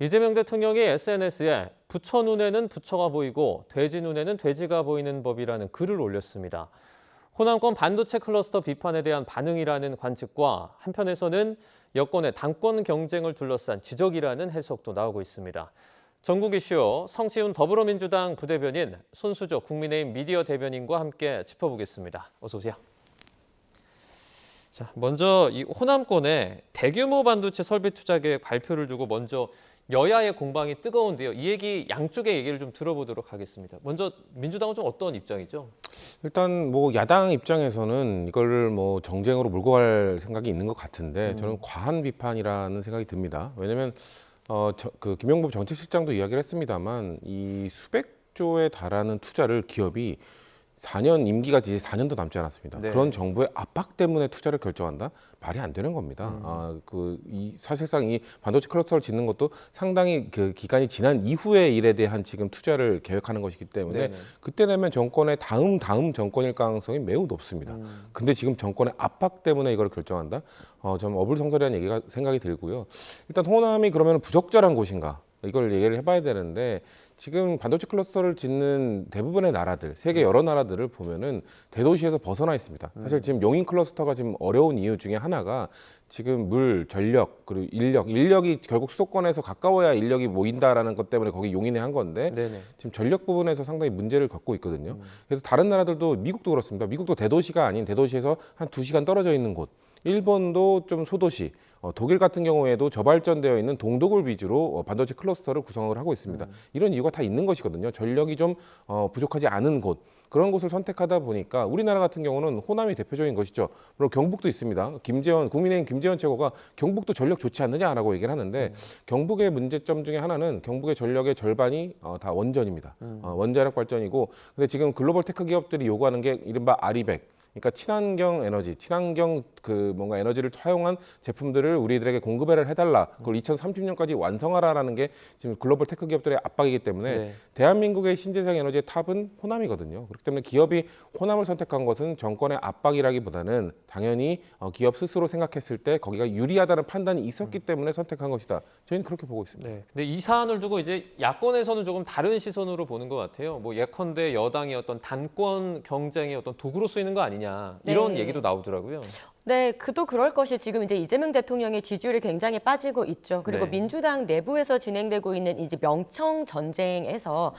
이재명 대통령이 SNS에 부처 눈에는 부처가 보이고 돼지 눈에는 돼지가 보이는 법이라는 글을 올렸습니다. 호남권 반도체 클러스터 비판에 대한 반응이라는 관측과 한편에서는 여권의 당권 경쟁을 둘러싼 지적이라는 해석도 나오고 있습니다. 전국 이슈 성시훈 더불어민주당 부대변인, 손수조 국민의힘 미디어 대변인과 함께 짚어보겠습니다. 어서 오세요. 자, 먼저 이 호남권의 대규모 반도체 설비 투자 계획 발표를 두고 먼저 여야의 공방이 뜨거운데요. 이 얘기 양쪽의 얘기를 좀 들어보도록 하겠습니다. 먼저 민주당은 좀 어떤 입장이죠? 일단 뭐 야당 입장에서는 이걸 뭐 정쟁으로 몰고 갈 생각이 있는 것 같은데 저는 과한 비판이라는 생각이 듭니다. 왜냐하면 그 김용범 정책실장도 이야기를 했습니다만 이 수백 조에 달하는 투자를 기업이 4년 임기가 이제 4년도 남지 않았습니다. 네. 그런 정부의 압박 때문에 투자를 결정한다? 말이 안 되는 겁니다. 사실상 이 반도체 클러스터를 짓는 것도 상당히 그 기간이 지난 이후의 일에 대한 지금 투자를 계획하는 것이기 때문에 네네. 그때 되면 정권의 다음 정권일 가능성이 매우 높습니다. 근데 지금 정권의 압박 때문에 이걸 결정한다? 좀 어불성설이라는 얘기가 생각이 들고요. 일단 호남이 그러면 부적절한 곳인가? 이걸 얘기를 해봐야 되는데 지금 반도체 클러스터를 짓는 대부분의 나라들, 세계 여러 나라들을 보면은 대도시에서 벗어나 있습니다. 사실 지금 용인 클러스터가 지금 어려운 이유 중에 하나가 지금 물, 전력, 그리고 인력이 결국 수도권에서 가까워야 인력이 모인다라는 것 때문에 거기 용인에 한 건데 네네. 지금 전력 부분에서 상당히 문제를 겪고 있거든요. 그래서 다른 나라들도 미국도 그렇습니다. 미국도 대도시가 아닌 대도시에서 한 2시간 떨어져 있는 곳. 일본도 좀 소도시, 독일 같은 경우에도 저발전되어 있는 동독을 위주로 반도체 클러스터를 구성을 하고 있습니다. 이런 이유가 다 있는 것이거든요. 전력이 좀 부족하지 않은 곳. 그런 곳을 선택하다 보니까 우리나라 같은 경우는 호남이 대표적인 것이죠. 물론 경북도 있습니다. 국민의힘 김재원 최고가 경북도 전력 좋지 않느냐라고 얘기를 하는데 경북의 문제점 중에 하나는 경북의 전력의 절반이 다 원전입니다. 원자력 발전이고 근데 지금 글로벌 테크 기업들이 요구하는 게 이른바 아리백. 그러니까 친환경 에너지, 친환경 그 뭔가 에너지를 사용한 제품들을 우리들에게 공급을 해달라. 그걸 2030년까지 완성하라라는 게 지금 글로벌 테크 기업들의 압박이기 때문에 네. 대한민국의 신재생 에너지의 탑은 호남이거든요. 그렇기 때문에 기업이 호남을 선택한 것은 정권의 압박이라기보다는 당연히 기업 스스로 생각했을 때 거기가 유리하다는 판단이 있었기 때문에 선택한 것이다. 저희는 그렇게 보고 있습니다. 네. 근데 이 사안을 두고 이제 야권에서는 조금 다른 시선으로 보는 것 같아요. 뭐 예컨대 여당의 어떤 당권 경쟁의 어떤 도구로 쓰이는 거 아니냐 이런 네. 얘기도 나오더라고요. 네, 그도 그럴 것이 지금 이제 이재명 대통령의 지지율이 굉장히 빠지고 있죠. 그리고 네. 민주당 내부에서 진행되고 있는 이제 명청 전쟁에서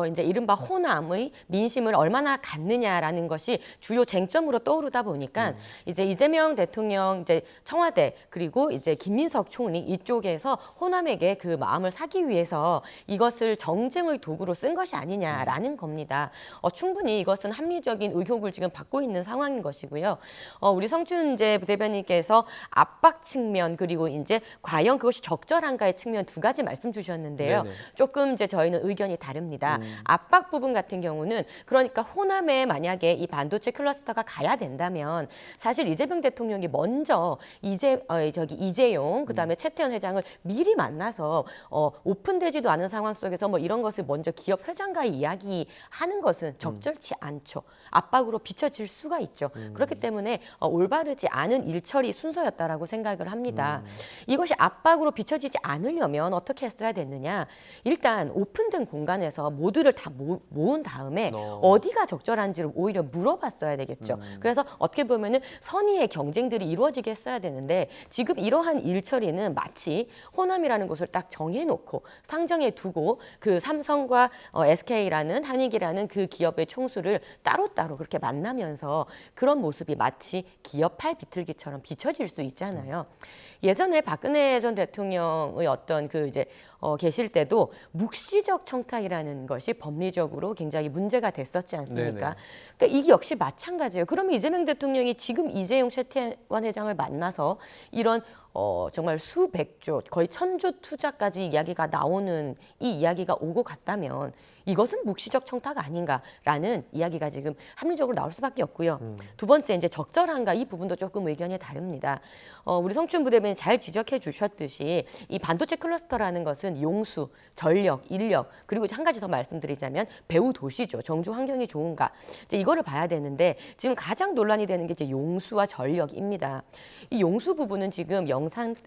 이제 이른바 호남의 민심을 얼마나 갖느냐라는 것이 주요 쟁점으로 떠오르다 보니까 이제 이재명 대통령 이제 청와대 그리고 이제 김민석 총리 이쪽에서 호남에게 그 마음을 사기 위해서 이것을 정쟁의 도구로 쓴 것이 아니냐라는 겁니다. 충분히 이것은 합리적인 의혹을 지금 받고 있는 상황인 것이고요. 우리 성준 이제 부대변인께서 압박 측면 그리고 이제 과연 그것이 적절한가의 측면 두 가지 말씀 주셨는데요. 네네. 조금 이제 저희는 의견이 다릅니다. 압박 부분 같은 경우는 그러니까 호남에 만약에 이 반도체 클러스터가 가야 된다면 사실 이재명 대통령이 먼저 이재용 그다음에 최태원 회장을 미리 만나서 오픈되지도 않은 상황 속에서 뭐 이런 것을 먼저 기업 회장과 이야기하는 것은 적절치 않죠. 압박으로 비춰질 수가 있죠. 그렇기 때문에 올바르지 않은 일처리 순서였다라고 생각을 합니다. 이것이 압박으로 비춰지지 않으려면 어떻게 했어야 됐느냐? 일단 오픈된 공간에서 모두를 다 모은 다음에 어디가 적절한지를 오히려 물어봤어야 되겠죠. 그래서 어떻게 보면은 선의의 경쟁들이 이루어지게 했어야 되는데 지금 이러한 일처리는 마치 호남이라는 곳을 딱 정해놓고 상정해 두고 그 삼성과 SK라는 한익이라는 그 기업의 총수를 따로따로 그렇게 만나면서 그런 모습이 마치 기업 팔 비틀기처럼 비춰질 수 있잖아요. 예전에 박근혜 전 대통령의 어떤 그 이제 계실 때도 묵시적 청탁이라는 것이 법리적으로 굉장히 문제가 됐었지 않습니까? 그러니까 이게 역시 마찬가지예요. 그러면 이재명 대통령이 지금 이재용 최태원 회장을 만나서 이런 정말 수백조, 거의 1000조 투자까지 이야기가 나오는 이 이야기가 오고 갔다면 이것은 묵시적 청탁 아닌가라는 이야기가 지금 합리적으로 나올 수밖에 없고요. 두 번째 이제 적절한가 이 부분도 조금 의견이 다릅니다. 우리 성춘 부대변인 잘 지적해 주셨듯이 이 반도체 클러스터라는 것은 용수, 전력, 인력 그리고 한 가지 더 말씀드리자면 배후 도시죠. 정주 환경이 좋은가 이제 이거를 봐야 되는데 지금 가장 논란이 되는 게 이제 용수와 전력입니다. 이 용수 부분은 지금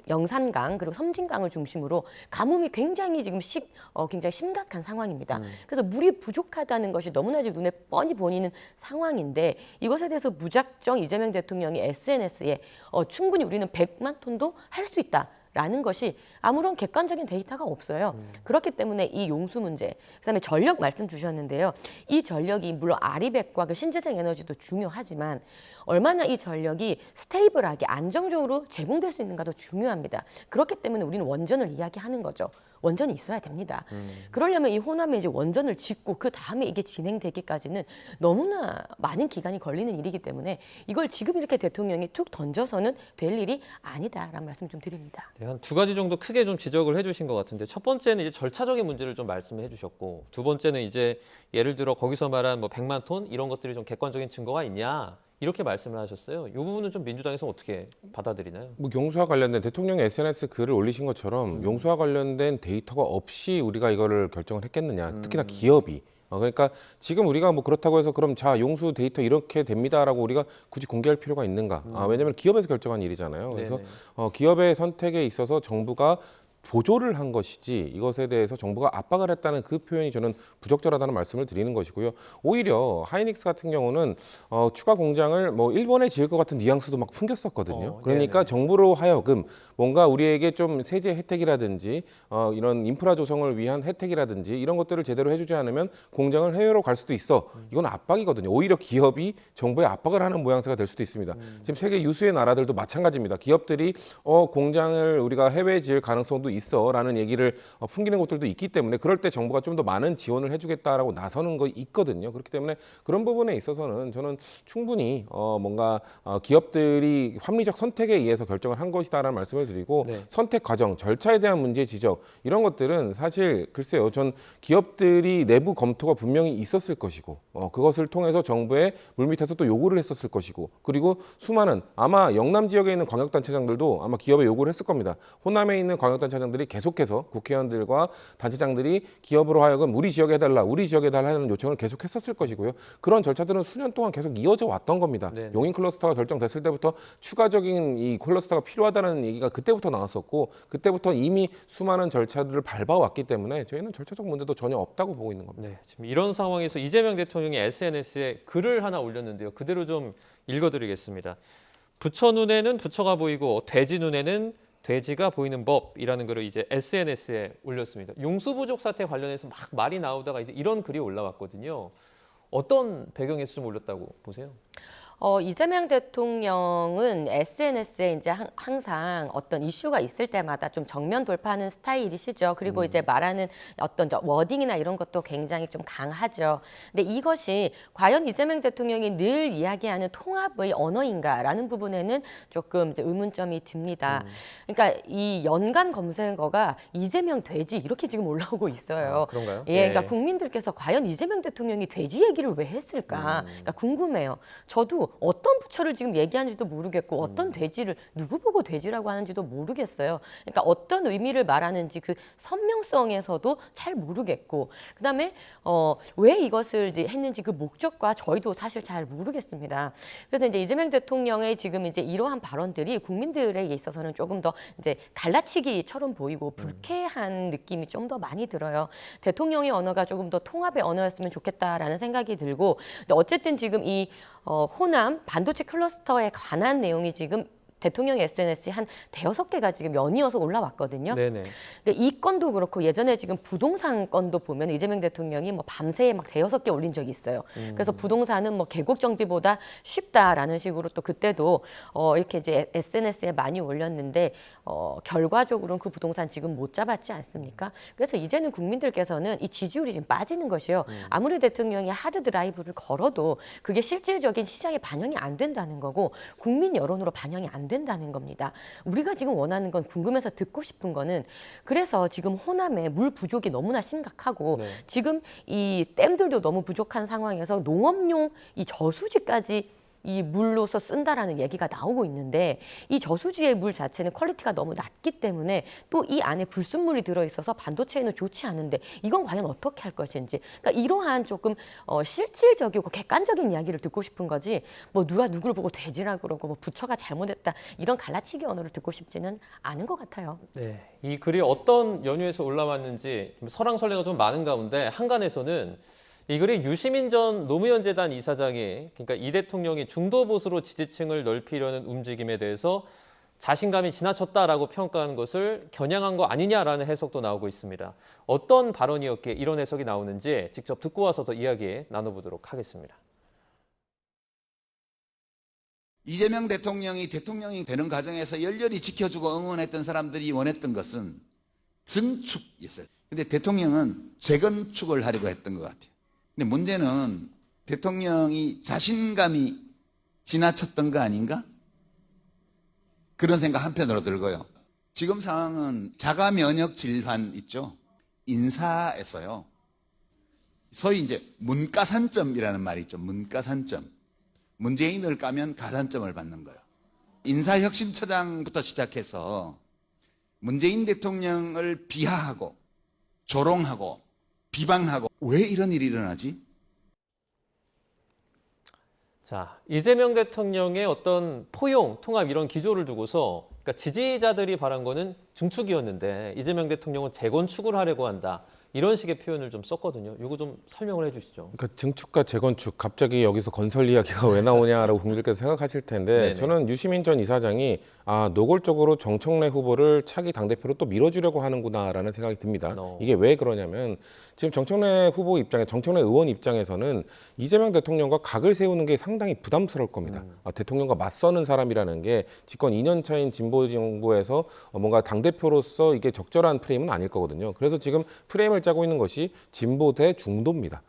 영산강 그리고 섬진강을 중심으로 가뭄이 굉장히 지금 굉장히 심각한 상황입니다. 그래서 물이 부족하다는 것이 너무나 지금 눈에 뻔히 보이는 상황인데 이것에 대해서 무작정 이재명 대통령이 SNS에 충분히 우리는 100만 톤도 할 수 있다. 라는 것이 아무런 객관적인 데이터가 없어요. 그렇기 때문에 이 용수 문제, 그다음에 전력 말씀 주셨는데요. 이 전력이 물론 아리백과 그 신재생 에너지도 중요하지만 얼마나 이 전력이 스테이블하게 안정적으로 제공될 수 있는가도 중요합니다. 그렇기 때문에 우리는 원전을 이야기하는 거죠. 원전이 있어야 됩니다. 그러려면 이 호남에 이제 원전을 짓고 그 다음에 이게 진행되기까지는 너무나 많은 기간이 걸리는 일이기 때문에 이걸 지금 이렇게 대통령이 툭 던져서는 될 일이 아니다라는 말씀 좀 드립니다. 네, 한 두 가지 정도 크게 좀 지적을 해주신 것 같은데 첫 번째는 이제 절차적인 문제를 좀 말씀해 주셨고 두 번째는 이제 예를 들어 거기서 말한 뭐 100만 톤 이런 것들이 좀 객관적인 증거가 있냐 이렇게 말씀을 하셨어요. 이 부분은 좀 민주당에서 어떻게 받아들이나요? 뭐 용수와 관련된 대통령의 SNS 글을 올리신 것처럼 용수와 관련된 데이터가 없이 우리가 이거를 결정을 했겠느냐. 특히나 기업이. 그러니까 지금 우리가 뭐 그렇다고 해서 그럼 자 용수 데이터 이렇게 됩니다라고 우리가 굳이 공개할 필요가 있는가? 왜냐하면 기업에서 결정한 일이잖아요. 그래서 기업의 선택에 있어서 정부가 보조를 한 것이지 이것에 대해서 정부가 압박을 했다는 그 표현이 저는 부적절하다는 말씀을 드리는 것이고요. 오히려 하이닉스 같은 경우는 추가 공장을 뭐 일본에 지을 것 같은 뉘앙스도 막 풍겼었거든요. 그러니까 네네. 정부로 하여금 뭔가 우리에게 좀 세제 혜택이라든지 이런 인프라 조성을 위한 혜택이라든지 이런 것들을 제대로 해주지 않으면 공장을 해외로 갈 수도 있어. 이건 압박이거든요. 오히려 기업이 정부에 압박을 하는 모양새가 될 수도 있습니다. 지금 세계 유수의 나라들도 마찬가지입니다. 기업들이 공장을 우리가 해외에 지을 가능성도 있어라는 얘기를 풍기는 곳들도 있기 때문에 그럴 때 정부가 좀 더 많은 지원을 해주겠다라고 나서는 거 있거든요. 그렇기 때문에 그런 부분에 있어서는 저는 충분히 뭔가 기업들이 합리적 선택에 의해서 결정을 한 것이다라는 말씀을 드리고 선택 과정, 절차에 대한 문제 지적 이런 것들은 사실 글쎄요. 전 기업들이 내부 검토가 분명히 있었을 것이고 그것을 통해서 정부의 물밑에서 또 요구를 했었을 것이고 그리고 수많은 아마 영남 지역에 있는 광역단체장들도 아마 기업에 요구를 했을 겁니다. 호남에 있는 광역단체장 들이 계속해서 국회의원들과 단체장들이 기업으로 하여금 우리 지역에 해달라, 우리 지역에 해달라 하는 요청을 계속했었을 것이고요. 그런 절차들은 수년 동안 계속 이어져 왔던 겁니다. 용인 클러스터가 결정됐을 때부터 추가적인 이 클러스터가 필요하다는 얘기가 그때부터 나왔었고 그때부터 이미 수많은 절차들을 밟아왔기 때문에 저희는 절차적 문제도 전혀 없다고 보고 있는 겁니다. 네, 지금 이런 상황에서 이재명 대통령이 SNS에 글을 하나 올렸는데요. 그대로 좀 읽어드리겠습니다. 부처 눈에는 부처가 보이고 돼지 눈에는 돼지가 보이는 법이라는 글을 이제 SNS에 올렸습니다. 용수 부족 사태 관련해서 막 말이 나오다가 이제 이런 글이 올라왔거든요. 어떤 배경에서 좀 올렸다고 보세요? 이재명 대통령은 SNS에 이제 항상 어떤 이슈가 있을 때마다 좀 정면 돌파하는 스타일이시죠. 그리고 이제 말하는 어떤 워딩이나 이런 것도 굉장히 좀 강하죠. 근데 이것이 과연 이재명 대통령이 늘 이야기하는 통합의 언어인가라는 부분에는 조금 이제 의문점이 듭니다. 그러니까 이 연관 검색어가 이재명 돼지 이렇게 지금 올라오고 있어요. 그런가요? 예, 그러니까 국민들께서 과연 이재명 대통령이 돼지 얘기를 왜 했을까? 그러니까 궁금해요. 저도 어떤 부처를 지금 얘기하는지도 모르겠고 어떤 돼지를 누구 보고 돼지라고 하는지도 모르겠어요. 그러니까 어떤 의미를 말하는지 그 선명성에서도 잘 모르겠고 그다음에 왜 이것을 이제 했는지 그 목적과 저희도 사실 잘 모르겠습니다. 그래서 이제 이재명 대통령의 지금 이제 이러한 발언들이 국민들에게 있어서는 조금 더 이제 갈라치기처럼 보이고 불쾌한 느낌이 좀 더 많이 들어요. 대통령의 언어가 조금 더 통합의 언어였으면 좋겠다라는 생각이 들고 근데 어쨌든 지금 이 호남 반도체 클러스터에 관한 내용이 지금 대통령 SNS에 한 대여섯 개가 지금 연이어서 올라왔거든요. 네네. 근데 이 건도 그렇고 예전에 지금 부동산 건도 보면 이재명 대통령이 뭐 밤새 막 대여섯 개 올린 적이 있어요. 그래서 부동산은 뭐 계곡 정비보다 쉽다라는 식으로 또 그때도 이렇게 이제 SNS에 많이 올렸는데 결과적으로는 그 부동산 지금 못 잡았지 않습니까? 그래서 이제는 국민들께서는 이 지지율이 지금 빠지는 것이요. 아무리 대통령이 하드 드라이브를 걸어도 그게 실질적인 시장에 반영이 안 된다는 거고 국민 여론으로 반영이 안 된다는 겁니다. 우리가 지금 원하는 건 궁금해서 듣고 싶은 거는 그래서 지금 호남에 물 부족이 너무나 심각하고 지금 이 댐들도 너무 부족한 상황에서 농업용 이 저수지까지 이 물로서 쓴다라는 얘기가 나오고 있는데 이 저수지의 물 자체는 퀄리티가 너무 낮기 때문에 또 이 안에 불순물이 들어있어서 반도체에는 좋지 않은데 이건 과연 어떻게 할 것인지 그러니까 이러한 조금 실질적이고 객관적인 이야기를 듣고 싶은 거지 뭐 누가 누구를 보고 돼지라 그러고 뭐 부처가 잘못했다 이런 갈라치기 언어를 듣고 싶지는 않은 것 같아요. 네, 이 글이 어떤 연유에서 올라왔는지 좀 설왕설래가 좀 많은 가운데 한간에서는 이 글이 유시민 전 노무현 재단 이사장이 그러니까 이 대통령이 중도 보수로 지지층을 넓히려는 움직임에 대해서 자신감이 지나쳤다라고 평가하는 것을 겨냥한 거 아니냐라는 해석도 나오고 있습니다. 어떤 발언이었기에 이런 해석이 나오는지 직접 듣고 와서 더 이야기 나눠보도록 하겠습니다. 이재명 대통령이 되는 과정에서 열렬히 지켜주고 응원했던 사람들이 원했던 것은 증축이었어요. 근데 대통령은 재건축을 하려고 했던 것 같아요. 근데 문제는 대통령이 자신감이 지나쳤던 거 아닌가? 그런 생각 한편으로 들고요. 지금 상황은 자가 면역 질환 있죠. 인사에서요. 소위 이제 문가산점이라는 말이 있죠. 문가산점. 문재인을 까면 가산점을 받는 거예요. 인사혁신처장부터 시작해서 문재인 대통령을 비하하고 조롱하고 비방하고 왜 이런 일이 일어나지? 자, 이재명 대통령의 어떤 포용, 통합 이런 기조를 두고서 그러니까 지지자들이 바란 거는 증축이었는데 이재명 대통령은 재건축을 하려고 한다. 이런 식의 표현을 좀 썼거든요. 이거 좀 설명을 해주시죠. 그러니까 증축과 재건축 갑자기 여기서 건설 이야기가 왜 나오냐라고 국민들께서 생각하실 텐데 네네. 저는 유시민 전 이사장이 노골적으로 정청래 후보를 차기 당대표로 또 밀어주려고 하는구나라는 생각이 듭니다. 이게 왜 그러냐면 지금 정청래 후보 정청래 의원 입장에서는 이재명 대통령과 각을 세우는 게 상당히 부담스러울 겁니다. 대통령과 맞서는 사람이라는 게 집권 2년 차인 진보 정부에서 뭔가 당대표로서 이게 적절한 프레임은 아닐 거거든요. 그래서 지금 프레임을 짜고 있는 것이 진보 대 중도입니다.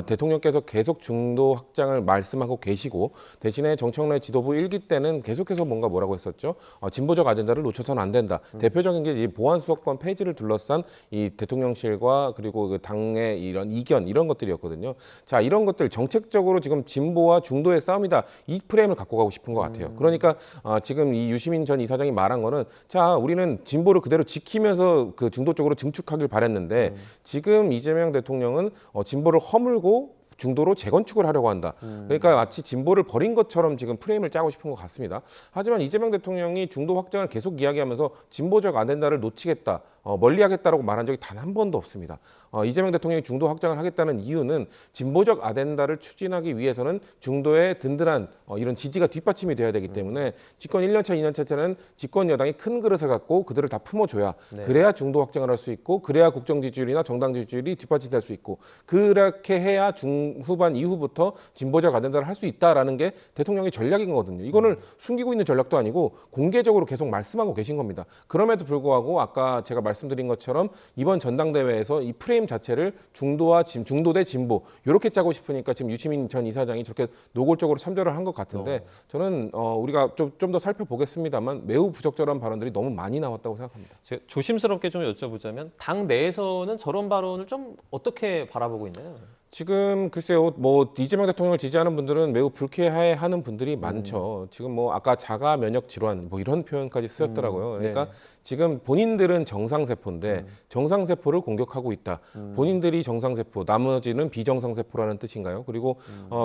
대통령께서 계속 중도 확장을 말씀하고 계시고 대신에 정청래 지도부 1기 때는 계속해서 뭐라고 했었죠. 진보적 아젠다를 놓쳐서는 안 된다. 대표적인 게 이 보안수사권 폐지를 둘러싼 이 대통령실과 그리고 그 당의 이런 이견 이런 것들이었거든요. 자, 이런 것들 정책적으로 지금 진보와 중도의 싸움이다. 이 프레임을 갖고 가고 싶은 것 같아요. 그러니까 지금 이 유시민 전 이사장이 말한 거는 자, 우리는 진보를 그대로 지키면서 그 중도 쪽으로 증축하길 바랬는데 지금 이재명 대통령은 진보를 허물고 중도로 재건축을 하려고 한다. 그러니까 마치 진보를 버린 것처럼 지금 프레임을 짜고 싶은 것 같습니다. 하지만 이재명 대통령이 중도 확장을 계속 이야기하면서 진보적 아젠다를 놓치겠다. 멀리하겠다라고 말한 적이 단 한 번도 없습니다. 이재명 대통령이 중도 확장을 하겠다는 이유는 진보적 아젠다를 추진하기 위해서는 중도의 든든한 이런 지지가 뒷받침이 돼야 되기 때문에 집권 1년 차, 2년 차 때는 집권 여당이 큰 그릇을 갖고 그들을 다 품어줘야 그래야 중도 확장을 할 수 있고 그래야 국정 지지율이나 정당 지지율이 뒷받침될 수 있고 그렇게 해야 중후반 이후부터 진보적 아젠다를 할 수 있다라는 게 대통령의 전략인 거거든요. 이거를 숨기고 있는 전략도 아니고 공개적으로 계속 말씀하고 계신 겁니다. 그럼에도 불구하고 아까 제가 말씀드린 것처럼 이번 전당대회에서 이 프레임 자체를 중도 대 진보 이렇게 짜고 싶으니까 지금 유시민 전 이사장이 저렇게 노골적으로 참조를 한 것 같은데 저는 우리가 좀 더 살펴보겠습니다만 매우 부적절한 발언들이 너무 많이 나왔다고 생각합니다. 제가 조심스럽게 좀 여쭤보자면 당 내에서는 저런 발언을 좀 어떻게 바라보고 있나요? 지금 글쎄요, 이재명 대통령을 지지하는 분들은 매우 불쾌해하는 분들이 많죠. 지금 아까 자가 면역 질환 이런 표현까지 쓰셨더라고요. 그러니까 지금 본인들은 정상세포인데 정상세포를 공격하고 있다. 본인들이 정상세포, 나머지는 비정상세포라는 뜻인가요? 그리고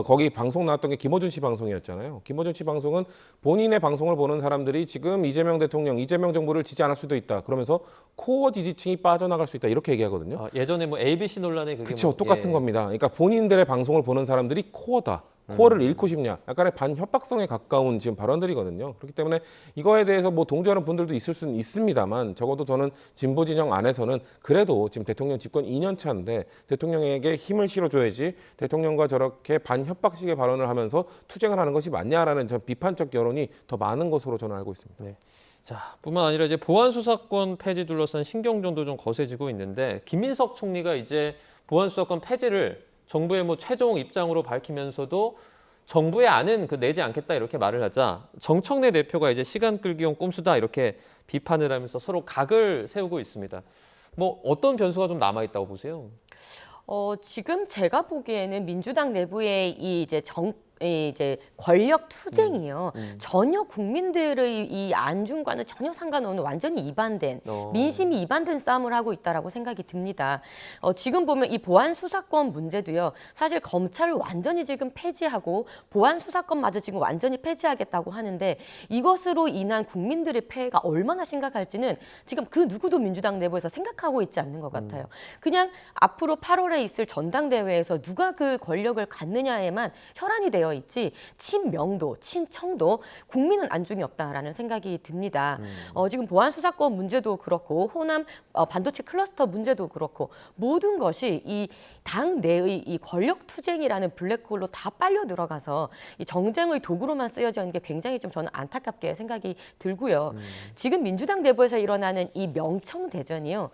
거기 방송 나왔던 게 김어준 씨 방송이었잖아요. 김어준 씨 방송은 본인의 방송을 보는 사람들이 지금 이재명 대통령, 이재명 정부를 지지 않을 수도 있다. 그러면서 코어 지지층이 빠져나갈 수 있다. 이렇게 얘기하거든요. 예전에 ABC 논란에 그게 그렇죠. 똑같은 겁니다. 그러니까 본인들의 방송을 보는 사람들이 코어다. 코어를 잃고 싶냐. 약간의 반협박성에 가까운 지금 발언들이거든요. 그렇기 때문에 이거에 대해서 동조하는 분들도 있을 수는 있습니다만 적어도 저는 진보 진영 안에서는 그래도 지금 대통령 집권 2년 차인데 대통령에게 힘을 실어줘야지 대통령과 저렇게 반협박식의 발언을 하면서 투쟁을 하는 것이 맞냐라는 전 비판적 여론이 더 많은 것으로 저는 알고 있습니다. 네. 자, 뿐만 아니라 이제 보안수사권 폐지 둘러싼 신경전도 좀 거세지고 있는데 김민석 총리가 이제 보안수사권 폐지를 정부의 최종 입장으로 밝히면서도 정부의 안은 내지 않겠다 이렇게 말을 하자 정청래 대표가 이제 시간 끌기용 꼼수다 이렇게 비판을 하면서 서로 각을 세우고 있습니다. 어떤 변수가 좀 남아 있다고 보세요? 지금 제가 보기에는 민주당 내부의 이 이제 이제 권력 투쟁이요. 전혀 국민들의 이 안중과는 전혀 상관없는 완전히 이반된 민심이 이반된 싸움을 하고 있다라고 생각이 듭니다. 지금 보면 이 보안 수사권 문제도요. 사실 검찰을 완전히 지금 폐지하고 보안 수사권마저 지금 완전히 폐지하겠다고 하는데 이것으로 인한 국민들의 폐해가 얼마나 심각할지는 지금 그 누구도 민주당 내부에서 생각하고 있지 않는 것 같아요. 그냥 앞으로 8월에 있을 전당대회에서 누가 그 권력을 갖느냐에만 혈안이 되어 있지 친명도, 친청도 국민은 안중이 없다라는 생각이 듭니다. 지금 보안 수사권 문제도 그렇고 호남 반도체 클러스터 문제도 그렇고 모든 것이 이 당 내의 이 권력 투쟁이라는 블랙홀로 다 빨려 들어가서 이 정쟁의 도구로만 쓰여져 있는 게 굉장히 좀 저는 안타깝게 생각이 들고요. 지금 민주당 내부에서 일어나는 이 명청 대전이요.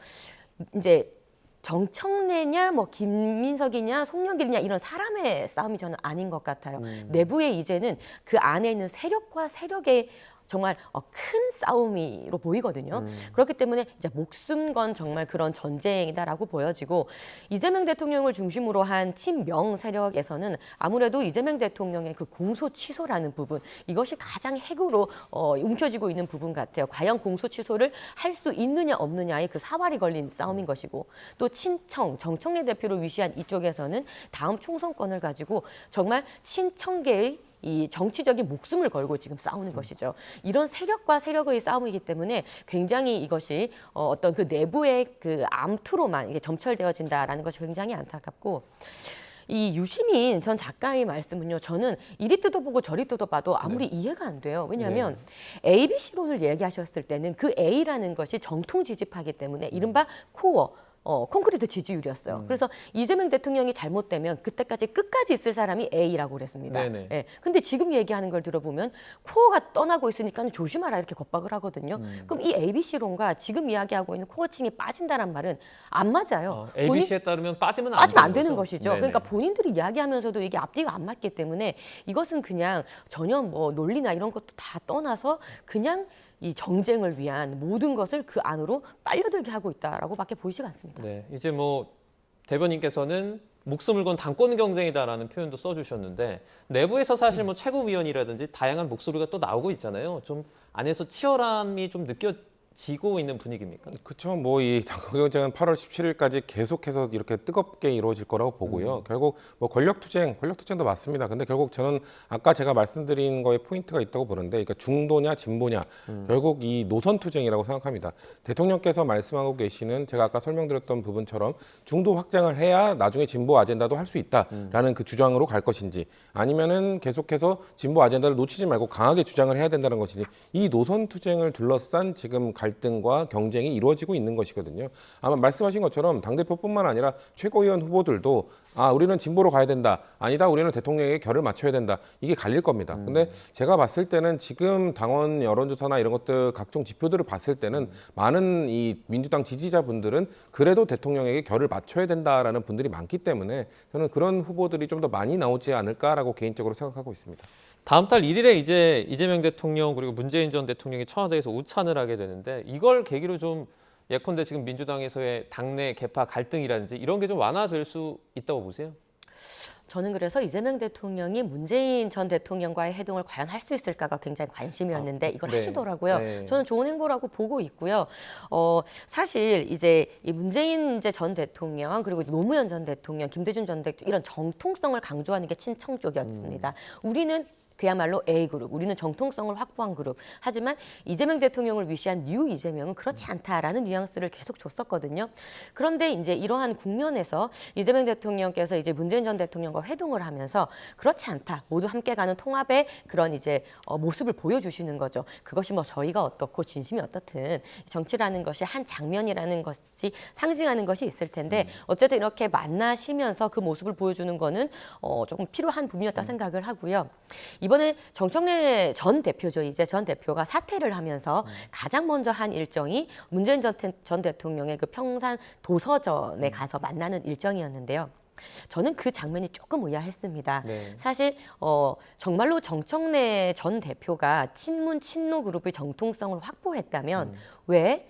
이제 정청래냐, 뭐 김민석이냐, 송영길이냐 이런 사람의 싸움이 저는 아닌 것 같아요. 내부에 이제는 그 안에 있는 세력과 세력의 정말 큰 싸움으로 보이거든요. 그렇기 때문에 이제 목숨 건 정말 그런 전쟁이다라고 보여지고 이재명 대통령을 중심으로 한 친명 세력에서는 아무래도 이재명 대통령의 그 공소 취소라는 부분 이것이 가장 핵으로 움켜쥐고 있는 부분 같아요. 과연 공소 취소를 할 수 있느냐 없느냐의 그 사활이 걸린 싸움인 것이고 또 친청 정청래 대표를 위시한 이쪽에서는 다음 총선권을 가지고 정말 친청계의 이 정치적인 목숨을 걸고 지금 싸우는 것이죠. 이런 세력과 세력의 싸움이기 때문에 굉장히 이것이 어떤 그 내부의 그 암투로만 이게 점철되어진다라는 것이 굉장히 안타깝고 이 유시민 전 작가의 말씀은요. 저는 이리 뜯어보고 저리 뜯어봐도 아무리 이해가 안 돼요. 왜냐하면 ABC론을 얘기하셨을 때는 그 A라는 것이 정통 지지파이기 때문에 이른바 코어 콘크리트 지지율이었어요. 그래서 이재명 대통령이 잘못되면 그때까지 끝까지 있을 사람이 A라고 그랬습니다. 예. 근데 지금 얘기하는 걸 들어보면 코어가 떠나고 있으니까 조심하라 이렇게 겁박을 하거든요. 그럼 이 ABC론과 지금 이야기하고 있는 코어층이 빠진다는 말은 안 맞아요. ABC에 따르면 빠지면 안 되는 것이죠. 네네. 그러니까 본인들이 이야기하면서도 이게 앞뒤가 안 맞기 때문에 이것은 그냥 전혀 뭐 논리나 이런 것도 다 떠나서 그냥 이 정쟁을 위한 모든 것을 그 안으로 빨려들게 하고 있다라고밖에 보이지가 않습니다. 네, 이제 뭐 대변인께서는 목숨을 건 당권 경쟁이다라는 표현도 써주셨는데 내부에서 사실 뭐 최고위원이라든지 다양한 목소리가 또 나오고 있잖아요. 좀 안에서 치열함이 좀 느껴지고 있는 분위기입니까? 그렇죠. 뭐 이 당권 경쟁은 8월 17일까지 계속해서 이렇게 뜨겁게 이루어질 거라고 보고요. 결국 뭐 권력투쟁도 맞습니다. 근데 결국 저는 아까 제가 말씀드린 거에 포인트가 있다고 보는데, 그러니까 중도냐 진보냐, 결국 이 노선투쟁이라고 생각합니다. 대통령께서 말씀하고 계시는 제가 아까 설명드렸던 부분처럼 중도 확장을 해야 나중에 진보 아젠다도 할 수 있다라는 그 주장으로 갈 것인지, 아니면은 계속해서 진보 아젠다를 놓치지 말고 강하게 주장을 해야 된다는 것인지, 이 노선투쟁을 둘러싼 지금 갈등과 경쟁이 이루어지고 있는 것이거든요. 아마 말씀하신 것처럼 당대표뿐만 아니라 최고위원 후보들도 우리는 진보로 가야 된다, 아니다 우리는 대통령에게 결을 맞춰야 된다, 이게 갈릴 겁니다. 근데 제가 봤을 때는 지금 당원 여론조사나 이런 것들 각종 지표들을 봤을 때는 많은 이 민주당 지지자분들은 그래도 대통령에게 결을 맞춰야 된다라는 분들이 많기 때문에 저는 그런 후보들이 좀 더 많이 나오지 않을까라고 개인적으로 생각하고 있습니다. 다음 달 1일에 이제 이재명 대통령 그리고 문재인 전 대통령이 청와대에서 오찬을 하게 되는데 이걸 계기로 좀 예컨대 지금 민주당에서의 당내 계파 갈등이라든지 이런 게 좀 완화될 수 있다고 보세요? 저는 그래서 이재명 대통령이 문재인 전 대통령과의 회동을 과연 할 수 있을까가 굉장히 관심이었는데 이걸 하시더라고요. 네. 저는 좋은 행보라고 보고 있고요. 사실 이제 이 문재인 전 대통령 그리고 노무현 전 대통령, 김대중 전 대통령 이런 정통성을 강조하는 게 친청 쪽이었습니다. 우리는 그야말로 A그룹, 우리는 정통성을 확보한 그룹. 하지만 이재명 대통령을 위시한 뉴 이재명은 그렇지 않다라는 뉘앙스를 계속 줬었거든요. 그런데 이제 이러한 국면에서 이재명 대통령께서 이제 문재인 전 대통령과 회동을 하면서 그렇지 않다, 모두 함께 가는 통합의 그런 이제 모습을 보여주시는 거죠. 그것이 뭐 저희가 어떻고 진심이 어떻든 정치라는 것이 한 장면이라는 것이 상징하는 것이 있을 텐데 어쨌든 이렇게 만나시면서 그 모습을 보여주는 거는 조금 필요한 부분이었다 생각을 하고요. 이번에 정청래 전 대표죠. 이제 전 대표가 사퇴를 하면서 가장 먼저 한 일정이 문재인 전 대통령의 그 평산 도서전에 가서 만나는 일정이었는데요. 저는 그 장면이 조금 의아했습니다. 사실 정말로 정청래 전 대표가 친문 친노 그룹의 정통성을 확보했다면 왜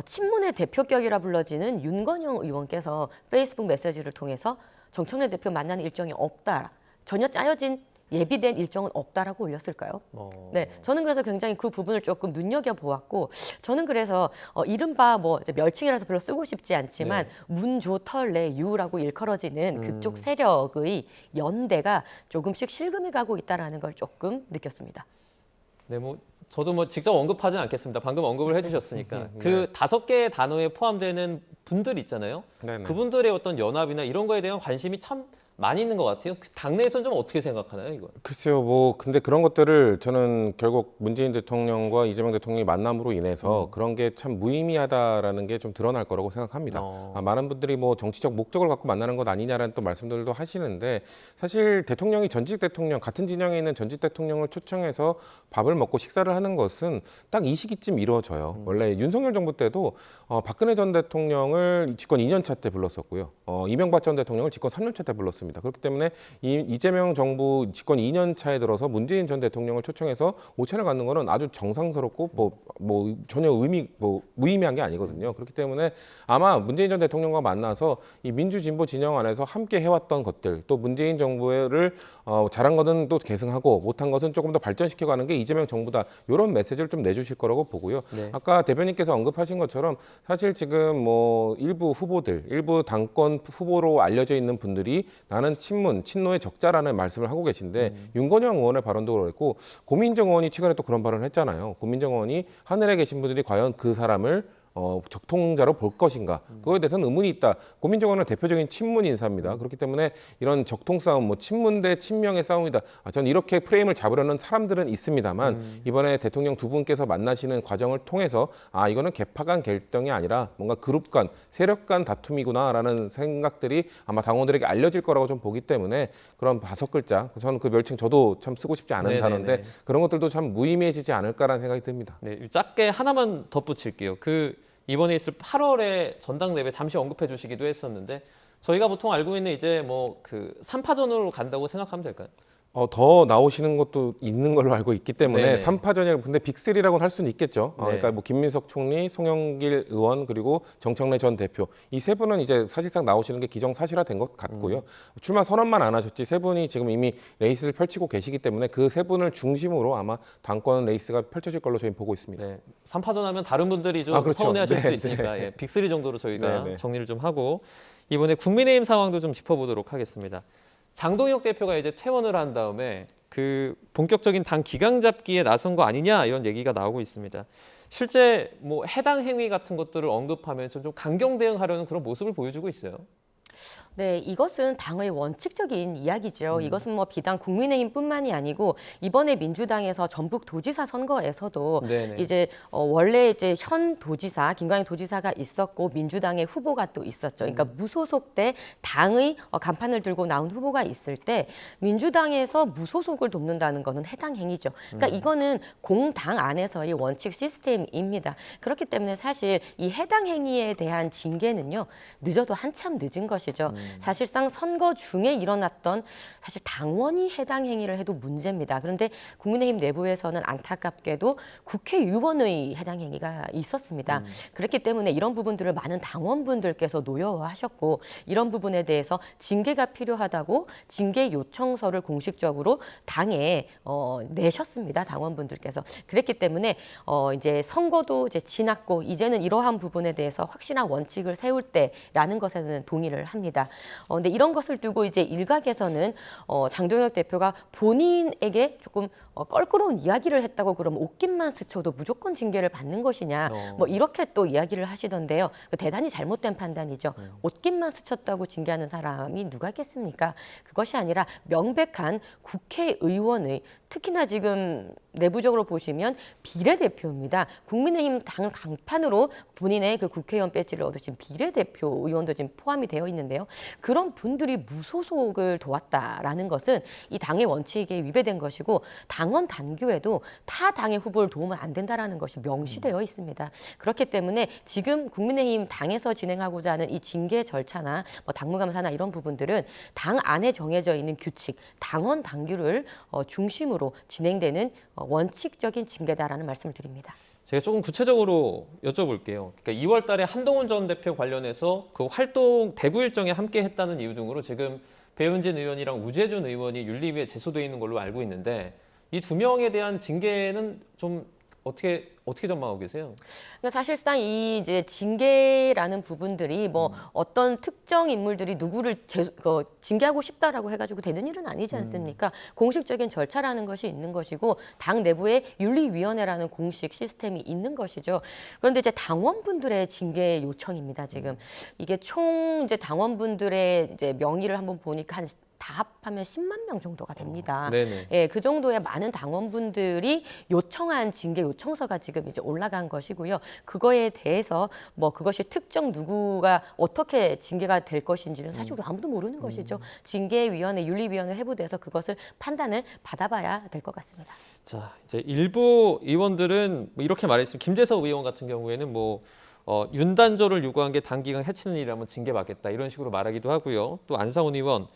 친문의 대표격이라 불러지는 윤건영 의원께서 페이스북 메시지를 통해서 정청래 대표 만나는 일정이 없다, 전혀 짜여진 예비된 일정은 없다라고 올렸을까요? 네, 저는 그래서 굉장히 그 부분을 조금 눈여겨보았고, 저는 그래서 이른바 뭐 이제 멸칭이라서 별로 쓰고 싶지 않지만 문조털내 유라고 일컬어지는 그쪽 세력의 연대가 조금씩 실금이 가고 있다라는 걸 조금 느꼈습니다. 네, 뭐 저도 뭐 직접 언급하진 않겠습니다. 방금 언급을 해주셨으니까 그 5개의 단어에 포함되는 분들 있잖아요. 네네. 그분들의 어떤 연합이나 이런 거에 대한 관심이 참 많이 있는 것 같아요. 그 당내에서는 좀 어떻게 생각하나요, 이걸? 글쎄요, 뭐 근데 그런 것들을 저는 결국 문재인 대통령과 이재명 대통령의 만남으로 인해서 그런 게 참 무의미하다라는 게 좀 드러날 거라고 생각합니다. 많은 분들이 뭐 정치적 목적을 갖고 만나는 것 아니냐라는 또 말씀들도 하시는데, 사실 대통령이 전직 대통령, 같은 진영에 있는 전직 대통령을 초청해서 밥을 먹고 식사를 하는 것은 딱 이 시기쯤 이루어져요. 원래 윤석열 정부 때도 박근혜 전 대통령을 집권 2년차 때 불렀었고요. 이명박 전 대통령을 집권 3년차 때 불렀습니다. 그렇기 때문에 이재명 정부 집권 2년 차에 들어서 문재인 전 대통령을 초청해서 오찬을 갖는 거는 아주 정상스럽고 뭐 전혀 무의미한 게 아니거든요. 그렇기 때문에 아마 문재인 전 대통령과 만나서 이 민주진보 진영 안에서 함께 해왔던 것들, 또 문재인 정부를 잘한 것은 또 계승하고 못한 것은 조금 더 발전시켜가는 게 이재명 정부다, 이런 메시지를 좀 내주실 거라고 보고요. 네. 아까 대변인께서 언급하신 것처럼 사실 지금 뭐 일부 후보들, 일부 당권 후보로 알려져 있는 분들이 나는 친노의 적자라는 말씀을 하고 계신데, 윤건영 의원의 발언도 그렇고 고민정 의원이 최근에 또 그런 발언을 했잖아요. 고민정 의원이 하늘에 계신 분들이 과연 그 사람을 적통자로 볼 것인가, 그거에 대해서는 의문이 있다. 고민정 의원은 대표적인 친문 인사입니다. 그렇기 때문에 이런 적통 싸움, 뭐 친문 대 친명의 싸움이다, 저는 이렇게 프레임을 잡으려는 사람들은 있습니다만, 이번에 대통령 두 분께서 만나시는 과정을 통해서 이거는 계파 간 결정이 아니라 뭔가 그룹 간, 세력 간 다툼이구나라는 생각들이 아마 당원들에게 알려질 거라고 좀 보기 때문에, 그런 5글자, 저는 그 멸칭 저도 참 쓰고 싶지 않은 네네네. 단어인데, 그런 것들도 참 무의미해지지 않을까라는 생각이 듭니다. 네, 짧게 하나만 덧붙일게요. 이번에 있을 8월에 전당대회 잠시 언급해 주시기도 했었는데, 저희가 보통 알고 있는 이제 뭐 그 3파전으로 간다고 생각하면 될까요? 더 나오시는 것도 있는 걸로 알고 있기 때문에 네네. 3파전이라고, 근데 빅3라고는 할 수는 있겠죠. 네. 그러니까 뭐 김민석 총리, 송영길 의원, 그리고 정청래 전 대표, 이 세 분은 이제 사실상 나오시는 게 기정사실화된 것 같고요. 출마 선언만 안 하셨지 세 분이 지금 이미 레이스를 펼치고 계시기 때문에 그 세 분을 중심으로 아마 당권 레이스가 펼쳐질 걸로 저희는 보고 있습니다. 네, 3파전 하면 다른 분들이 좀 그렇죠. 서운해하실 수도 네, 있으니까 예, 빅3 정도로 저희가 네. 정리를 좀 하고, 이번에 국민의힘 상황도 좀 짚어보도록 하겠습니다. 장동혁 대표가 이제 퇴원을 한 다음에 그 본격적인 당 기강 잡기에 나선 거 아니냐, 이런 얘기가 나오고 있습니다. 실제 뭐 해당 행위 같은 것들을 언급하면서 좀 강경 대응하려는 그런 모습을 보여주고 있어요. 네, 이것은 당의 원칙적인 이야기죠. 이것은 뭐 비단 국민의힘뿐만이 아니고 이번에 민주당에서 전북도지사 선거에서도 네네. 이제 원래 이제 현 도지사 김광희 도지사가 있었고 민주당의 후보가 또 있었죠. 그러니까 무소속 때 당의 간판을 들고 나온 후보가 있을 때 민주당에서 무소속을 돕는다는 것은 해당 행위죠. 그러니까 이거는 공당 안에서의 원칙 시스템입니다. 그렇기 때문에 사실 이 해당 행위에 대한 징계는요, 늦어도 한참 늦은 것이죠. 사실상 선거 중에 일어났던, 사실 당원이 해당 행위를 해도 문제입니다. 그런데 국민의힘 내부에서는 안타깝게도 국회의원의 해당 행위가 있었습니다. 그렇기 때문에 이런 부분들을 많은 당원분들께서 노여워하셨고, 이런 부분에 대해서 징계가 필요하다고 징계 요청서를 공식적으로 당에 내셨습니다. 당원분들께서. 그랬기 때문에 이제 선거도 이제 지났고 이제는 이러한 부분에 대해서 확실한 원칙을 세울 때라는 것에는 동의를 합니다. 근데 이런 것을 두고 이제 일각에서는 장동혁 대표가 본인에게 조금 껄끄러운 이야기를 했다고 그러면 옷깃만 스쳐도 무조건 징계를 받는 것이냐, 뭐 이렇게 또 이야기를 하시던데요. 대단히 잘못된 판단이죠. 옷깃만 스쳤다고 징계하는 사람이 누가 있겠습니까? 그것이 아니라 명백한 국회의원의, 특히나 지금 내부적으로 보시면 비례대표입니다. 국민의힘 당 강판으로 본인의 그 국회의원 배지를 얻으신 비례대표 의원도 지금 포함이 되어 있는데요. 그런 분들이 무소속을 도왔다라는 것은 이 당의 원칙에 위배된 것이고, 당원 단교에도 타 당의 후보를 도우면 안 된다라는 것이 명시되어 있습니다. 그렇기 때문에 지금 국민의힘 당에서 진행하고자 하는 이 징계 절차나 뭐 당무감사나 이런 부분들은 당 안에 정해져 있는 규칙, 당원 당규를 중심으로 진행되는 원칙적인 징계다라는 말씀을 드립니다. 제가 조금 구체적으로 여쭤볼게요. 그러니까 2월 달에 한동훈 전 대표 관련해서 그 활동 대구 일정에 함께 했다는 이유 등으로 지금 배현진 의원이랑 우재준 의원이 윤리위에 제소돼 있는 걸로 알고 있는데 이 두 명에 대한 징계는 좀 어떻게 전망하고 계세요? 그러니까 사실상 이 이제 징계라는 부분들이 뭐 어떤 특정 인물들이 누구를 징계하고 싶다라고 해가지고 되는 일은 아니지 않습니까? 공식적인 절차라는 것이 있는 것이고 당 내부에 윤리위원회라는 공식 시스템이 있는 것이죠. 그런데 이제 당원분들의 징계 요청입니다. 지금 이게 총 이제 당원분들의 이제 명의를 한번 보니까 다 합하면 10만 명 정도가 됩니다. 네네. 예, 그 정도의 많은 당원분들이 요청한 징계 요청서가 지금 이제 올라간 것이고요. 그거에 대해서 뭐 그것이 특정 누구가 어떻게 징계가 될 것인지는 사실 우리 아무도 모르는 것이죠. 징계위원회, 윤리위원회 회부돼서 그것을 판단을 받아봐야 될 것 같습니다. 자, 이제 일부 의원들은 뭐 이렇게 말했습니다. 김재석 의원 같은 경우에는 윤단조를 요구한 게 단기간 해치는 일이라면 징계받겠다 이런 식으로 말하기도 하고요. 또 안상훈 의원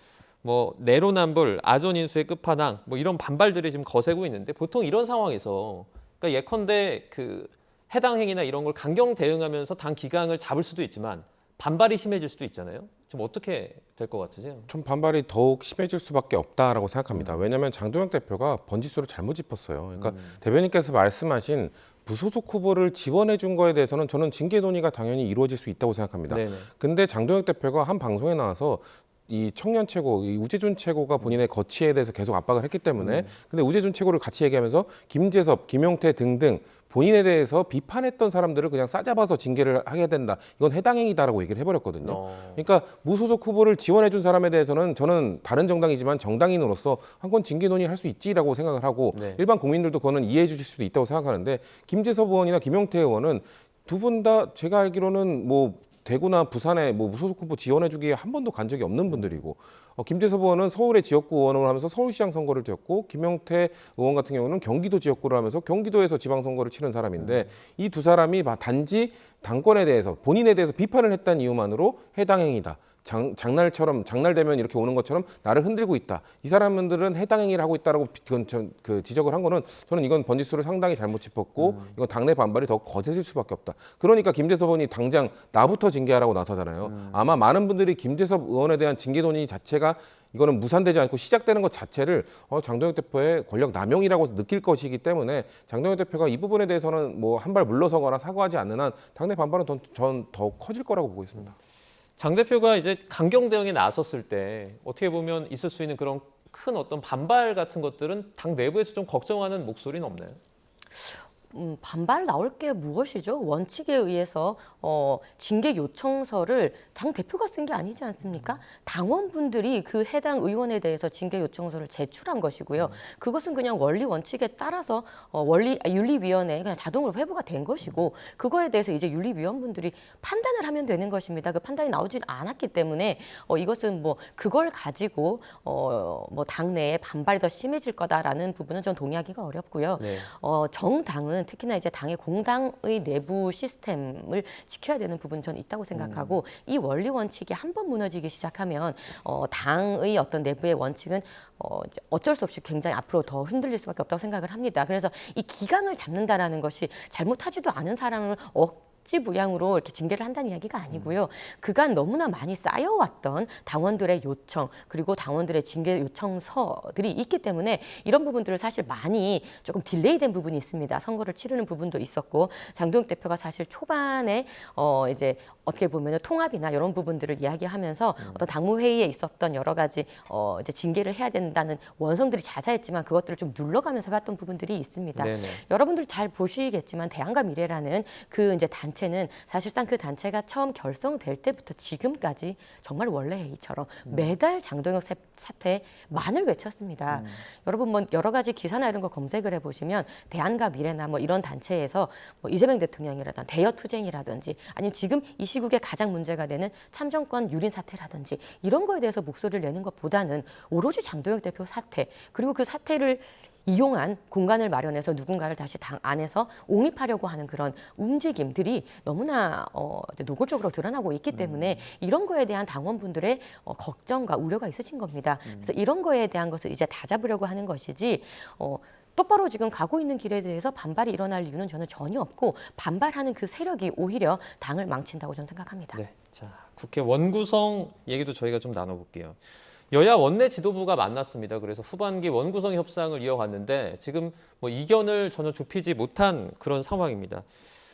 내로남불, 아전인수의 끝판왕 이런 반발들이 지금 거세고 있는데 보통 이런 상황에서 그러니까 예컨대 그 해당 행위나 이런 걸 강경 대응하면서 당 기강을 잡을 수도 있지만 반발이 심해질 수도 있잖아요. 좀 어떻게 될 것 같으세요? 좀 반발이 더욱 심해질 수밖에 없다라고 생각합니다. 왜냐하면 장동혁 대표가 번지수를 잘못 짚었어요. 그러니까 대변인께서 말씀하신 무소속 후보를 지원해 준 거에 대해서는 저는 징계 논의가 당연히 이루어질 수 있다고 생각합니다. 네네. 근데 장동혁 대표가 한 방송에 나와서 이 청년 최고, 이 우재준 최고가 본인의 거취에 대해서 계속 압박을 했기 때문에 근데 우재준 최고를 같이 얘기하면서 김재섭, 김용태 등등 본인에 대해서 비판했던 사람들을 그냥 싸잡아서 징계를 하게 된다. 이건 해당 행위다라고 얘기를 해버렸거든요. 그러니까 무소속 후보를 지원해 준 사람에 대해서는 저는 다른 정당이지만 정당인으로서 한 건 징계 논의할 수 있지라고 생각을 하고 네. 일반 국민들도 그거는 이해해 주실 수도 있다고 생각하는데 김재섭 의원이나 김용태 의원은 두 분 다 제가 알기로는 대구나 부산에 무소속 후보 지원해주기에 한 번도 간 적이 없는 분들이고 김재섭 의원은 서울의 지역구 의원을 하면서 서울시장 선거를 뛰었고 김용태 의원 같은 경우는 경기도 지역구를 하면서 경기도에서 지방선거를 치른 사람인데 이 두 사람이 단지 당권에 대해서 본인에 대해서 비판을 했다는 이유만으로 해당 행위다. 장날되면 이렇게 오는 것처럼 나를 흔들고 있다. 이 사람들은 해당 행위를 하고 있다라고 지적을 한 거는 저는 이건 번지수를 상당히 잘못 짚었고 이건 당내 반발이 더 거세질 수밖에 없다. 그러니까 김재섭 의원이 당장 나부터 징계하라고 나서잖아요. 아마 많은 분들이 김재섭 의원에 대한 징계 논의 자체가 이거는 무산되지 않고 시작되는 것 자체를 장동혁 대표의 권력 남용이라고 느낄 것이기 때문에 장동혁 대표가 이 부분에 대해서는 한 발 물러서거나 사과하지 않는 한 당내 반발은 전 더 커질 거라고 보고 있습니다. 장 대표가 이제 강경 대응에 나섰을 때 어떻게 보면 있을 수 있는 그런 큰 어떤 반발 같은 것들은 당 내부에서 좀 걱정하는 목소리는 없나요? 반발 나올 게 무엇이죠? 원칙에 의해서 징계 요청서를 당 대표가 쓴 게 아니지 않습니까? 당원분들이 그 해당 의원에 대해서 징계 요청서를 제출한 것이고요. 그것은 그냥 원리 원칙에 따라서 윤리위원회에 그냥 자동으로 회부가 된 것이고 그거에 대해서 이제 윤리위원분들이 판단을 하면 되는 것입니다. 그 판단이 나오지 않았기 때문에 이것은 그걸 가지고 당내에 반발이 더 심해질 거다라는 부분은 전 동의하기가 어렵고요. 네. 정당은 특히나 이제 당의 공당의 내부 시스템을 지켜야 되는 부분이 저는 있다고 생각하고 이 원리 원칙이 한 번 무너지기 시작하면 당의 어떤 내부의 원칙은 이제 어쩔 수 없이 굉장히 앞으로 더 흔들릴 수밖에 없다고 생각을 합니다. 그래서 이 기강을 잡는다라는 것이 잘못하지도 않은 사람을 억지부양으로 이렇게 징계를 한다는 이야기가 아니고요. 그간 너무나 많이 쌓여왔던 당원들의 요청 그리고 당원들의 징계 요청서들이 있기 때문에 이런 부분들을 사실 많이 조금 딜레이된 부분이 있습니다. 선거를 치르는 부분도 있었고 장동혁 대표가 사실 초반에 이제 어떻게 보면 통합이나 이런 부분들을 이야기하면서 어떤 당무회의에 있었던 여러 가지 이제 징계를 해야 된다는 원성들이 자자했지만 그것들을 좀 눌러가면서 해왔던 부분들이 있습니다. 네네. 여러분들 잘 보시겠지만 대안과 미래라는 그 이제 단체는 사실상 그 단체가 처음 결성될 때부터 지금까지 정말 원래 회의처럼 매달 장동혁 사퇴에 만을 외쳤습니다. 여러분 여러 가지 기사나 이런 거 검색을 해보시면 대안과 미래나 이런 단체에서 이재명 대통령이라든지 대여 투쟁이라든지 아니면 지금 이 시국에 가장 문제가 되는 참정권 유린 사태라든지 이런 거에 대해서 목소리를 내는 것보다는 오로지 장동혁 대표 사퇴 그리고 그 사태를 이용한 공간을 마련해서 누군가를 다시 당 안에서 옹립하려고 하는 그런 움직임들이 너무나 이제 노골적으로 드러나고 있기 때문에 이런 거에 대한 당원분들의 걱정과 우려가 있으신 겁니다. 그래서 이런 거에 대한 것을 이제 다 잡으려고 하는 것이지 똑바로 지금 가고 있는 길에 대해서 반발이 일어날 이유는 저는 전혀 없고 반발하는 그 세력이 오히려 당을 망친다고 저는 생각합니다. 네. 자, 국회 원구성 얘기도 저희가 좀 나눠볼게요. 여야 원내 지도부가 만났습니다. 그래서 후반기 원구성 협상을 이어갔는데 지금 뭐 이견을 전혀 좁히지 못한 그런 상황입니다.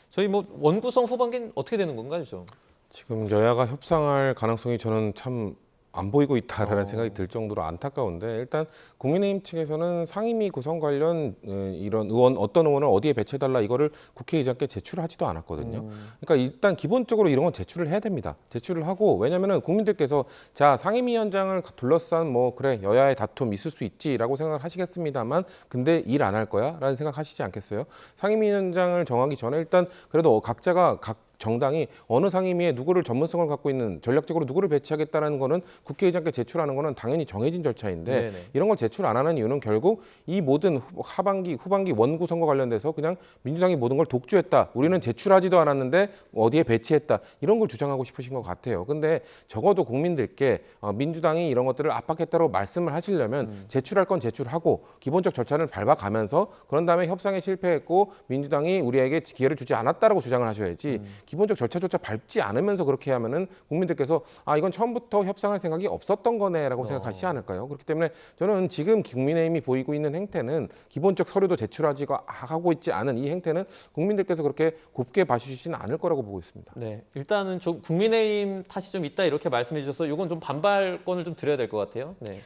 저희 뭐 원구성 후반기는 어떻게 되는 건가요, 좀? 지금 여야가 협상할 가능성이 저는 참 안 보이고 있다라는 생각이 들 정도로 안타까운데, 일단 국민의힘 측에서는 상임위 구성 관련 이런 어떤 의원을 어디에 배치해달라 이거를 국회의장께 제출하지도 않았거든요. 그러니까 일단 기본적으로 이런 건 제출을 해야 됩니다. 제출을 하고, 왜냐면은 국민들께서 자, 상임위원장을 둘러싼 뭐 그래 여야의 다툼 있을 수 있지라고 생각을 하시겠습니다만, 근데 일 안 할 거야라는 생각 하시지 않겠어요? 상임위원장을 정하기 전에 일단 그래도 각자가 각 정당이 어느 상임위에 누구를 전문성을 갖고 있는, 전략적으로 누구를 배치하겠다는 거는 국회의장께 제출하는 거는 당연히 정해진 절차인데, 네네. 이런 걸 제출 안 하는 이유는 결국 이 모든 후반기 원구 선거 관련돼서 그냥 민주당이 모든 걸 독주했다, 우리는 제출하지도 않았는데 어디에 배치했다, 이런 걸 주장하고 싶으신 것 같아요. 근데 적어도 국민들께 민주당이 이런 것들을 압박했다고 말씀을 하시려면 제출할 건 제출하고 기본적 절차를 밟아가면서, 그런 다음에 협상에 실패했고 민주당이 우리에게 기회를 주지 않았다라고 주장을 하셔야지, 기본적 절차조차 밟지 않으면서 그렇게 하면은 국민들께서 아, 이건 처음부터 협상할 생각이 없었던 거네라고 생각하시지 않을까요? 그렇기 때문에 저는 지금 국민의힘이 보이고 있는 행태는, 기본적 서류도 제출하고 있지 않은 이 행태는 국민들께서 그렇게 곱게 봐주시지는 않을 거라고 보고 있습니다. 네, 일단은 좀 국민의힘 탓이 좀 있다 이렇게 말씀해 주셔서 이건 좀 반발권을 좀 드려야 될 것 같아요. 네.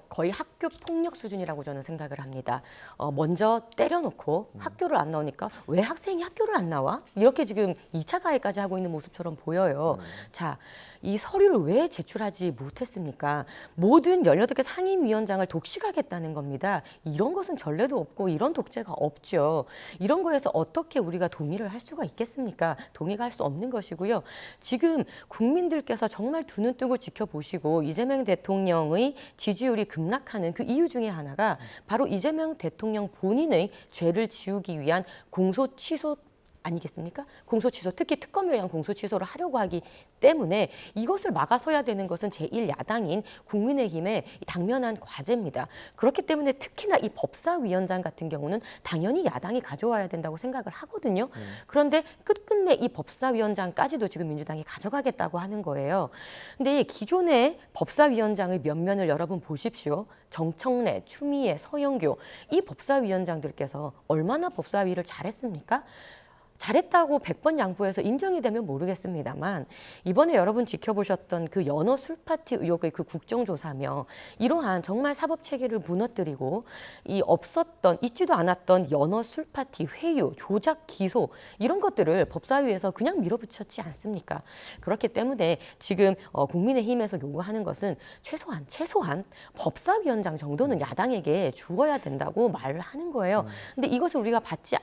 거의 학교 폭력 수준이라고 저는 생각을 합니다. 먼저 때려놓고 학교를 안 나오니까 왜 학생이 학교를 안 나와? 이렇게 지금 2차 가해까지 하고 있는 모습처럼 보여요. 자, 이 서류를 왜 제출하지 못했습니까? 모든 18개 상임위원장을 독식하겠다는 겁니다. 이런 것은 전례도 없고 이런 독재가 없죠. 이런 거에서 어떻게 우리가 동의를 할 수가 있겠습니까? 동의가 할 수 없는 것이고요. 지금 국민들께서 정말 두 눈 뜨고 지켜보시고 이재명 대통령의 지지율이 급락하는 그 이유 중에 하나가 바로 이재명 대통령 본인의 죄를 지우기 위한 공소 취소 아니겠습니까? 공소 취소, 특히 특검에 의한 공소 취소를 하려고 하기 때문에 이것을 막아서야 되는 것은 제1야당인 국민의힘의 당면한 과제입니다. 그렇기 때문에 특히나 이 법사위원장 같은 경우는 당연히 야당이 가져와야 된다고 생각을 하거든요. 그런데 끝끝내 이 법사위원장까지도 지금 민주당이 가져가겠다고 하는 거예요. 근데 기존의 법사위원장의 면면을 여러분 보십시오. 정청래, 추미애, 서영교 이 법사위원장들께서 얼마나 법사위를 잘했습니까? 잘했다고 100번 양보해서 인정이 되면 모르겠습니다만, 이번에 여러분 지켜보셨던 그 연어 술파티 의혹의 그 국정조사며 이러한 정말 사법체계를 무너뜨리고 이 없었던, 있지도 않았던 연어 술파티 회유, 조작, 기소 이런 것들을 법사위에서 그냥 밀어붙였지 않습니까? 그렇기 때문에 지금 국민의힘에서 요구하는 것은 최소한 법사위원장 정도는 야당에게 주어야 된다고 말을 하는 거예요. 근데 이것을 우리가 받지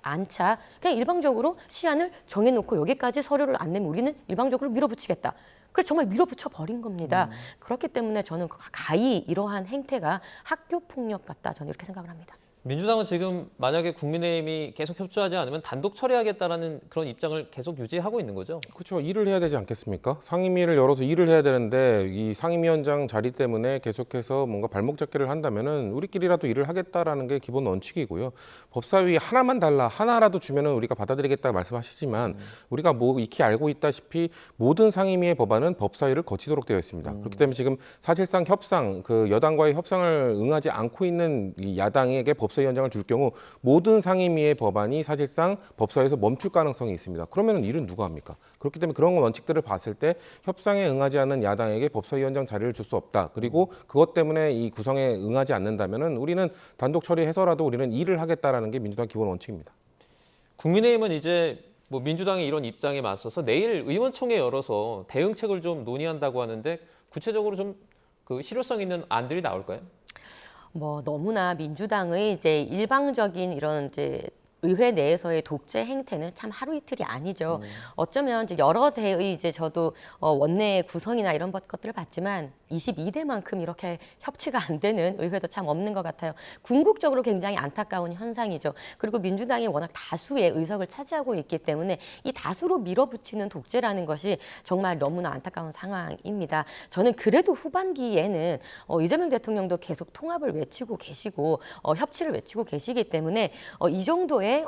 않자 그냥 일방적으로 시한을 정해놓고 여기까지 서류를 안 내면 우리는 일방적으로 밀어붙이겠다. 그래서 정말 밀어붙여 버린 겁니다. 그렇기 때문에 저는 가히 이러한 행태가 학교 폭력 같다. 저는 이렇게 생각을 합니다. 민주당은 지금 만약에 국민의힘이 계속 협조하지 않으면 단독 처리하겠다라는 그런 입장을 계속 유지하고 있는 거죠? 그렇죠. 일을 해야 되지 않겠습니까? 상임위를 열어서 일을 해야 되는데 이 상임위원장 자리 때문에 계속해서 뭔가 발목 잡기를 한다면은 우리끼리라도 일을 하겠다라는 게 기본 원칙이고요. 법사위 하나만 달라, 하나라도 주면은 우리가 받아들이겠다 말씀하시지만 우리가 뭐 익히 알고 있다시피 모든 상임위의 법안은 법사위를 거치도록 되어 있습니다. 그렇기 때문에 지금 사실상 협상, 그 여당과의 협상을 응하지 않고 있는 이 야당에게 법사위원장을 줄 경우 모든 상임위의 법안이 사실상 법사위에서 멈출 가능성이 있습니다. 그러면 일은 누가 합니까? 그렇기 때문에 그런 원칙들을 봤을 때 협상에 응하지 않는 야당에게 법사위원장 자리를 줄 수 없다. 그리고 그것 때문에 이 구성에 응하지 않는다면은 우리는 단독 처리해서라도 우리는 일을 하겠다라는 게 민주당 기본 원칙입니다. 국민의힘은 이제 뭐 민주당의 이런 입장에 맞서서 내일 의원총회 열어서 대응책을 좀 논의한다고 하는데 구체적으로 좀 그 실효성 있는 안들이 나올까요? 뭐 너무나 민주당의 이제 일방적인 이런 이제 의회 내에서의 독재 행태는 참 하루 이틀이 아니죠. 어쩌면 이제 여러 대의 이제 저도 원내 구성이나 이런 것들을 봤지만 22대만큼 이렇게 협치가 안 되는 의회도 참 없는 것 같아요. 궁극적으로 굉장히 안타까운 현상이죠. 그리고 민주당이 워낙 다수의 의석을 차지하고 있기 때문에 이 다수로 밀어붙이는 독재라는 것이 정말 너무나 안타까운 상황입니다. 저는 그래도 후반기에는 이재명 대통령도 계속 통합을 외치고 계시고 협치를 외치고 계시기 때문에 이 정도의 이후에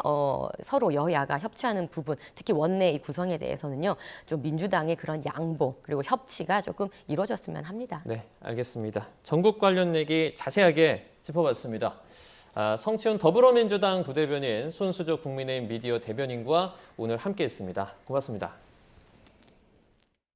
서로 여야가 협치하는 부분, 특히 원내 이 구성에 대해서는요, 좀 민주당의 그런 양보 그리고 협치가 조금 이루어졌으면 합니다. 네, 알겠습니다. 전국 관련 얘기 자세하게 짚어봤습니다. 성치훈 더불어민주당 부대변인, 손수조 국민의힘 미디어 대변인과 오늘 함께했습니다. 고맙습니다.